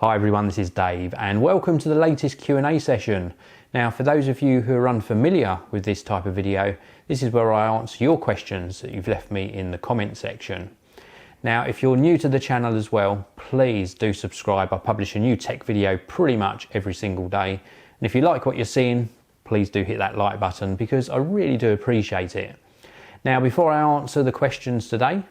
Hi everyone, this is Dave and welcome to the latest Q&A session. Now for those of you who are unfamiliar with this type of video, this is where I answer your questions that you've left me in the comment section. Now if you're new to the channel as well, please do subscribe. I publish a new tech video pretty much every single day. And if you like what you're seeing, please do hit that like button because I really do appreciate it. Now before I answer the questions today,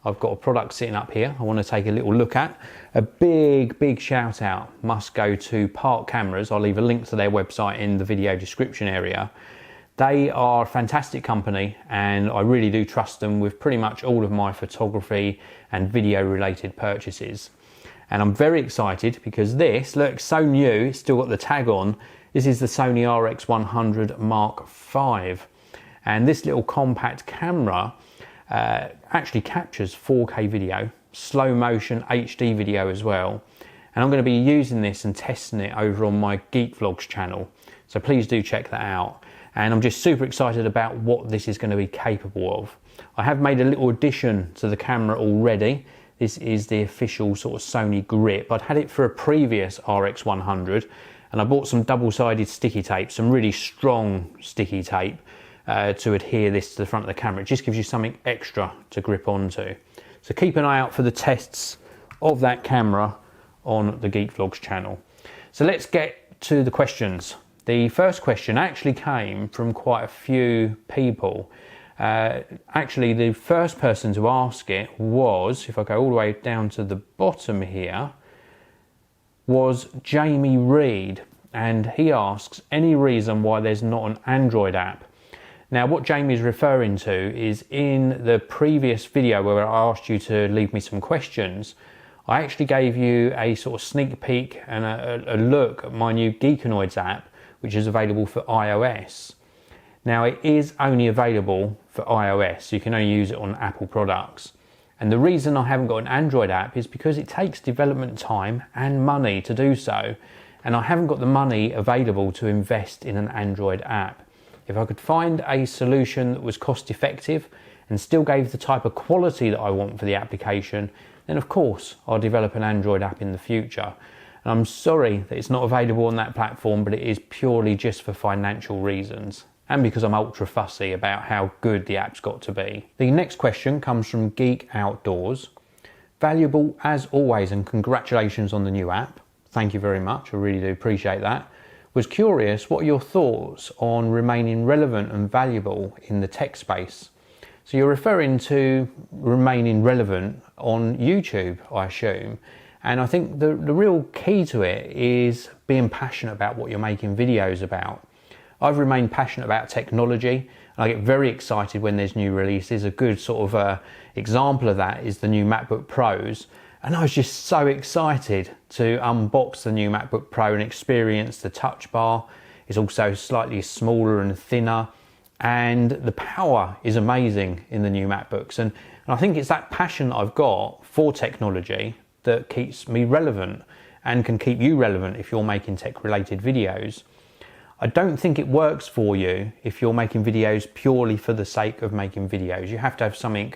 I've got a product sitting up here I want to take a little look at. A big shout out must go to Park Cameras. I'll leave a link to their website in the video description area. They are a fantastic company and I really do trust them with pretty much all of my photography and video related purchases. And I'm very excited because this looks so new, it's still got the tag on. This is the Sony RX100 Mark V. And this little compact camera actually captures 4K video, slow motion HD video as well, and I'm going to be using this and testing it over on my Geek Vlogs channel, so please do check that out. And I'm just super excited about what this is going to be capable of. I have made a little addition to the camera already. This is the official sort of Sony grip. I'd had it for a previous RX100 and I bought some double-sided sticky tape, some really strong sticky tape to adhere this to the front of the camera. It just gives you something extra to grip onto. So keep an eye out for the tests of that camera on the Geek Vlogs channel. So let's get to the questions. The first question actually came from quite a few people. Actually, the first person to ask it was, if I go all the way down to the bottom here, was Jamie Reed. And he asks, any reason why there's not an Android app? Now what Jamie's referring to is in the previous video where I asked you to leave me some questions, I actually gave you a sort of sneak peek and a look at my new Geekanoids app, which is available for iOS. Now it is only available for iOS, so you can only use it on Apple products. And the reason I haven't got an Android app is because it takes development time and money to do so, and I haven't got the money available to invest in an Android app. If I could find a solution that was cost effective and still gave the type of quality that I want for the application, then of course I'll develop an Android app in the future. And I'm sorry that it's not available on that platform, but it is purely just for financial reasons and because I'm ultra fussy about how good the app's got to be. The next question comes from Geek Outdoors. Valuable as always and congratulations on the new app. Thank you very much, I really do appreciate that. Was curious, what are your thoughts on remaining relevant and valuable in the tech space? So you're referring to remaining relevant on YouTube, I assume. And I think the real key to it is being passionate about what you're making videos about. I've remained passionate about technology and I get very excited when there's new releases. A good sort of example of that is the new MacBook Pros. And I was just so excited to unbox the new MacBook Pro and experience the touch bar. It's also slightly smaller and thinner, and the power is amazing in the new MacBooks. And I think it's that passion that I've got for technology that keeps me relevant and can keep you relevant if you're making tech related videos. I don't think it works for you if you're making videos purely for the sake of making videos. You have to have something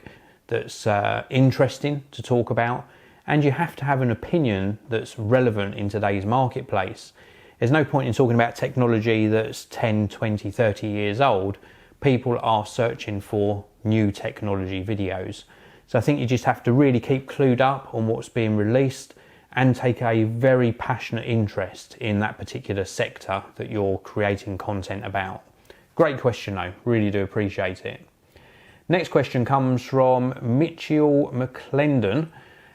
that's interesting to talk about, and you have to have an opinion that's relevant in today's marketplace. There's no point in talking about technology that's 10, 20, 30 years old. People are searching for new technology videos. So I think you just have to really keep clued up on what's being released and take a very passionate interest in that particular sector that you're creating content about. Great question though, really do appreciate it. Next question comes from Mitchell McClendon.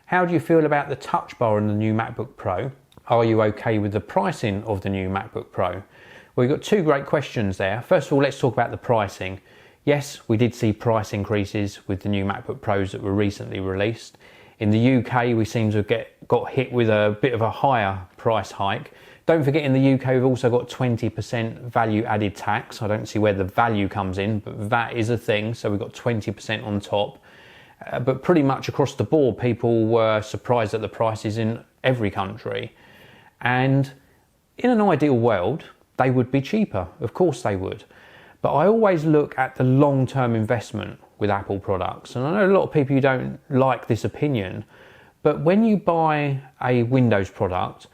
How do you feel about the touch bar in the new MacBook Pro? Are you okay with the pricing of the new MacBook Pro? Well, we've got two great questions there. First of all, let's talk about the pricing. Yes, we did see price increases with the new MacBook Pros that were recently released. In the UK, we seem to have got hit with a bit of a higher price hike. Don't forget, in the UK, we've also got 20% value added tax. I don't see where the value comes in, but that is a thing. So we've got 20% on top. But pretty much across the board, people were surprised at the prices in every country. And in an ideal world, they would be cheaper. Of course they would. But I always look at the long-term investment with Apple products. And I know a lot of people who don't like this opinion, But when you buy a Windows product,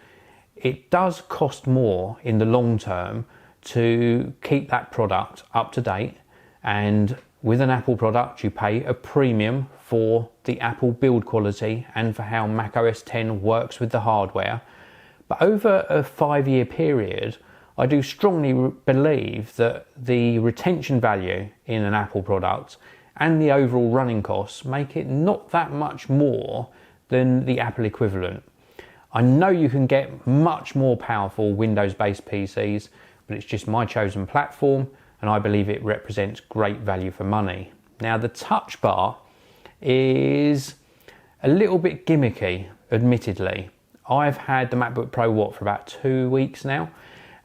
it does cost more in the long term to keep that product up to date, and with an Apple product you pay a premium for the Apple build quality and for how macOS 10 works with the hardware. But over a 5-year period, I do strongly believe that the retention value in an Apple product and the overall running costs make it not that much more than the Apple equivalent. I know you can get much more powerful Windows-based PCs, but it's just my chosen platform, and I believe it represents great value for money. Now, the touch bar is a little bit gimmicky, admittedly. I've had the MacBook Pro for about 2 weeks now,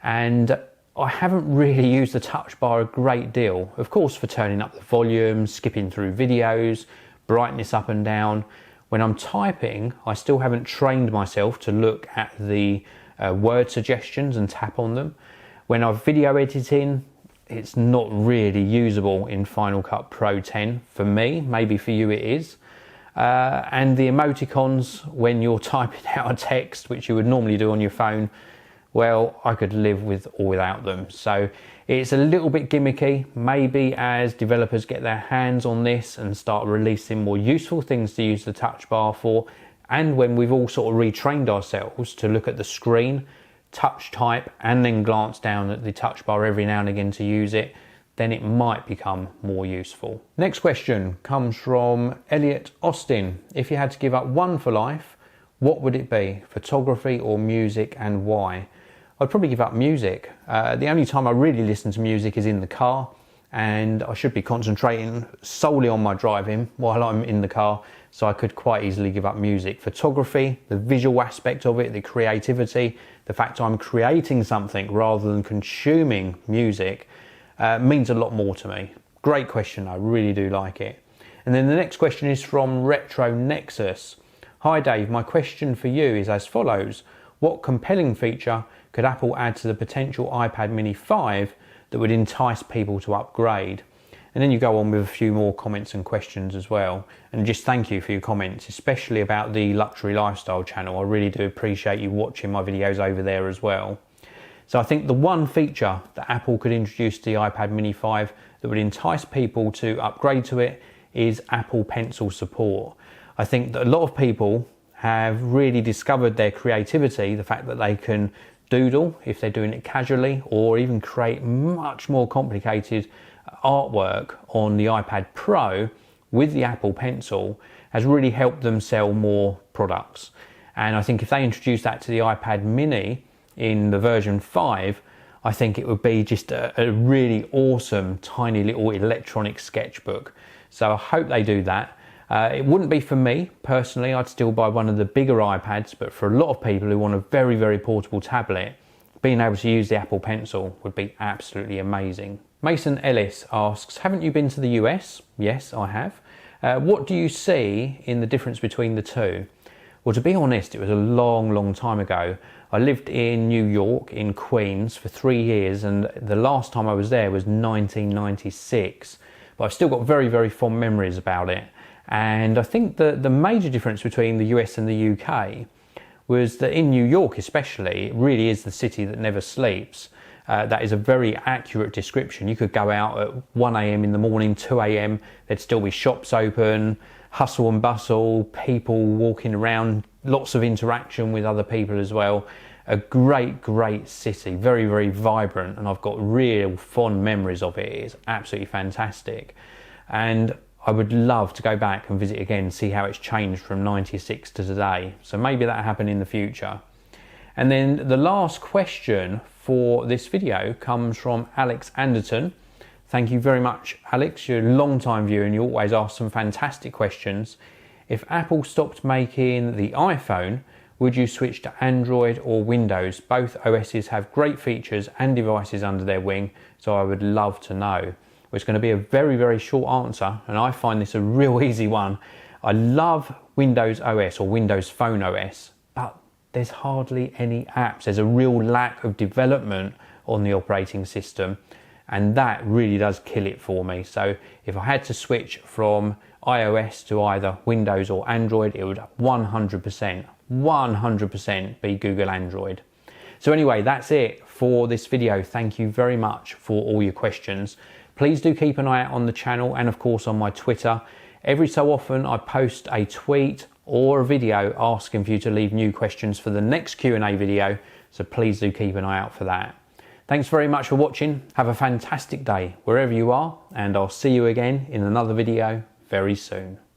and I haven't really used the touch bar a great deal. Of course, for turning up the volume, skipping through videos, brightness up and down. When I'm typing, I still haven't trained myself to look at the word suggestions and tap on them. When I'm video editing, it's not really usable in Final Cut Pro 10 for me. Maybe for you it is. And the emoticons when you're typing out a text, which you would normally do on your phone, well, I could live with or without them. So it's a little bit gimmicky. Maybe as developers get their hands on this and start releasing more useful things to use the touch bar for, and when we've all sort of retrained ourselves to look at the screen, touch type, and then glance down at the touch bar every now and again to use it, then it might become more useful. Next question comes from Elliot Austin. If you had to give up one for life, what would it be? Photography or music, and why? I'd probably give up music. The only time I really listen to music is in the car, and I should be concentrating solely on my driving while I'm in the car, so I could quite easily give up music. Photography, the visual aspect of it, the creativity, the fact I'm creating something rather than consuming music means a lot more to me. Great question, I really do like it. And then the next question is from Retro Nexus. Hi Dave, my question for you is as follows. What compelling feature could Apple add to the potential iPad mini 5 that would entice people to upgrade? And then you go on with a few more comments and questions as well. And just thank you for your comments, especially about the Luxury Lifestyle channel. I really do appreciate you watching my videos over there as well. So I think the one feature that Apple could introduce to the iPad mini 5 that would entice people to upgrade to it is Apple Pencil support. I think that a lot of people have really discovered their creativity, the fact that they can doodle if they're doing it casually, or even create much more complicated artwork on the iPad Pro with the Apple Pencil has really helped them sell more products. And I think if they introduce that to the iPad mini in the version 5, I think it would be just a really awesome tiny little electronic sketchbook. So I hope they do that. It wouldn't be for me personally. I'd still buy one of the bigger iPads, but for a lot of people who want a very, very portable tablet, being able to use the Apple Pencil would be absolutely amazing. Mason Ellis asks, haven't you been to the US? Yes, I have. What do you see in the difference between the two? Well, to be honest, it was a long, long time ago. I lived in New York, in Queens, for 3 years, and the last time I was there was 1996. But I've still got very, very fond memories about it. And I think that the major difference between the US and the UK was that in New York especially, it really is the city that never sleeps. That is a very accurate description. You could go out at 1 a.m. in the morning, 2 a.m, there'd still be shops open, hustle and bustle, people walking around, lots of interaction with other people as well. A great, great city, very, very vibrant, and I've got real fond memories of it. It's absolutely fantastic. And I would love to go back and visit again, see how it's changed from 96 to today. So maybe that'll happen in the future. And then the last question for this video comes from Alex Anderton. Thank you very much, Alex. You're a long time viewer and you always ask some fantastic questions. If Apple stopped making the iPhone, would you switch to Android or Windows? Both OSs have great features and devices under their wing, so I would love to know. It's going to be a very, very short answer, and I find this a real easy one. I love Windows OS or Windows Phone OS, but there's hardly any apps. There's a real lack of development on the operating system. and that really does kill it for me. So if I had to switch from iOS to either Windows or Android, it would 100% be Google Android. So anyway, that's it for this video. Thank you very much for all your questions. Please do keep an eye out on the channel and of course on my Twitter. Every so often I post a tweet or a video asking for you to leave new questions for the next Q&A video, so please do keep an eye out for that. Thanks very much for watching. Have a fantastic day wherever you are, and I'll see you again in another video very soon.